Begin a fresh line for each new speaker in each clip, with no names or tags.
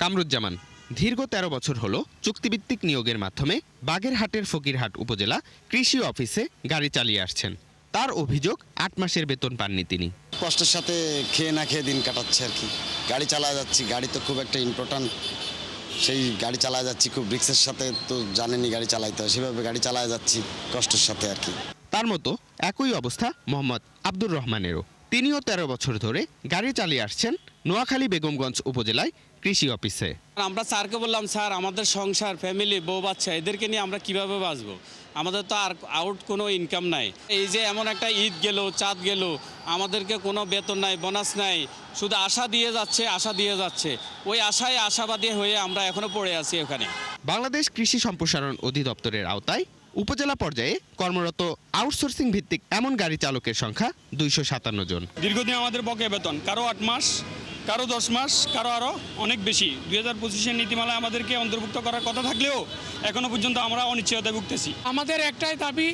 কামরুজ্জামান দীর্ঘ ১৩ বছর হলো চুক্তিভিত্তিক নিয়োগের মাধ্যমে বাগেরহাটের ফকিরহাট উপজেলা কৃষি অফিসে গাড়ি চালিয়ে আসছেন। তার অভিযোগ ৮ মাসের বেতন পাননি তিনি।
কষ্টের সাথে খেয়ে না খেয়ে দিন কাটাচ্ছে আর কি। গাড়ি চালায় যাচ্ছি, গাড়ি তো খুব একটা ইম্পর্ট্যান্ট, সেই গাড়ি চালায় যাচ্ছি খুব রিক্সের সাথে, তো জানেনই গাড়ি চালাইতে হয়, সেভাবে গাড়ি চালায় যাচ্ছি কষ্টের সাথে আর কি।
তার মতো একই অবস্থা মোহাম্মদ আব্দুর রহমানেরও। তিনিও ১৩ বছর ধরে গাড়ি চালিয়ে আসছেন নোয়াখালী বেগমগঞ্জ উপজেলায় কৃষি অফিসে।
আমরা স্যারকে বললাম, স্যার আমাদের সংসার, ফ্যামিলি, বউ বাচ্চা এদেরকে নিয়ে আমরা কিভাবে বাঁচবো? আমাদের তো আর আউট কোনো ইনকাম নাই। এই যে এমন একটা ঈদ গেল, চাঁদ গেল, আমাদেরকে কোনো বেতন নাই, বোনাস নাই, শুধু আশা দিয়ে যাচ্ছে। ওই আশায় আশাবাদী হয়ে আমরা এখনো পড়ে আছি ওখানে।
বাংলাদেশ কৃষি সম্প্রসারণ অধিদপ্তরের আওতায় উপজেলা পর্যায়ে কর্মরত আউটসোর্সিং ভিত্তিক এমন গাড়ি চালকের সংখ্যা ২৫৭ জন।
দীর্ঘদিন আমাদের বকেয়া বেতন, কারো ৮ মাস, কারো ১০ মাস, কারো আরও অনেক বেশি। ২০২৫-এর নীতিমালায় আমাদেরকে অন্তর্ভুক্ত করার কথা থাকলেও এখনো পর্যন্ত আমরা অনিশ্চয়তায় ভুগতেছি।
আমাদের একটাই দাবি,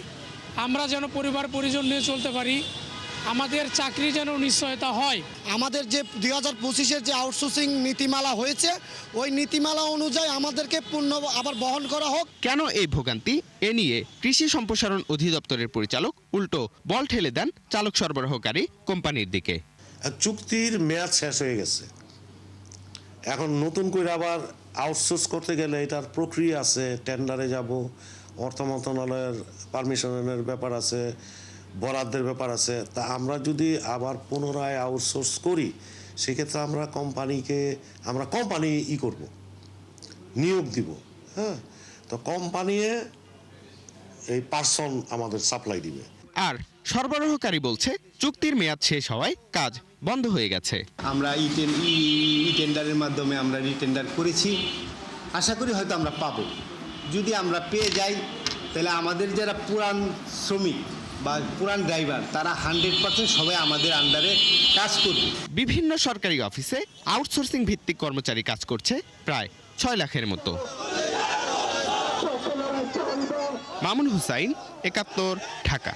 আমরা যেন পরিবার পরিজন নিয়ে চলতে পারি, আমাদের চাকরি যেন নিশ্চয়তা হয়।
আমাদের যে ২০২৫-এর যে আউটসোর্সিং নীতিমালা হয়েছে, ওই নীতিমালা অনুযায়ী আমাদেরকে পূর্ণ আবার বহন করা হোক।
কেন এই ভোগান্তি? এ নিয়ে কৃষি সম্প্রসারণ অধিদপ্তরের পরিচালক উল্টো বল ঠেলে দেন চালক সরবরাহকারী কোম্পানির দিকে।
চুক্তির মেয়াদ শেষ হয়ে গেছে, এখন নতুন করে আবার আউটসোর্স করতে গেলে এটার প্রক্রিয়া আছে, টেন্ডারে যাব, অর্থ মন্ত্রণালয়ের পারমিশনের ব্যাপার আছে, বরাদ্দের ব্যাপার আছে। তা আমরা যদি আবার পুনরায় আউটসোর্স করি, সেক্ষেত্রে আমরা কোম্পানি করব, নিয়োগ দিব। হ্যাঁ, তো কোম্পানি এই পার্সন আমাদের সাপ্লাই দিবে।
আর সরবরাহকারী বলছে চুক্তির মেয়াদ শেষ হওয়ায় কাজ বন্ধ হয়ে গেছে।
আমরা ই টেন্ডারের মাধ্যমে আমরা রিটেন্ডার করেছি, আশা করি হয়তো আমরা পাবো। যদি আমরা পেয়ে যাই, তাহলে আমাদের যারা পুরান শ্রমিক বা পুরান ড্রাইভার, তারা 100% সবাই আমাদের আন্ডারে কাজ করবে।
বিভিন্ন সরকারি অফিসে আউটসোর্সিং ভিত্তিক কর্মচারী কাজ করছে প্রায় ৬ লাখের মতো। মামুন হুসাইন, ৭১, ঢাকা।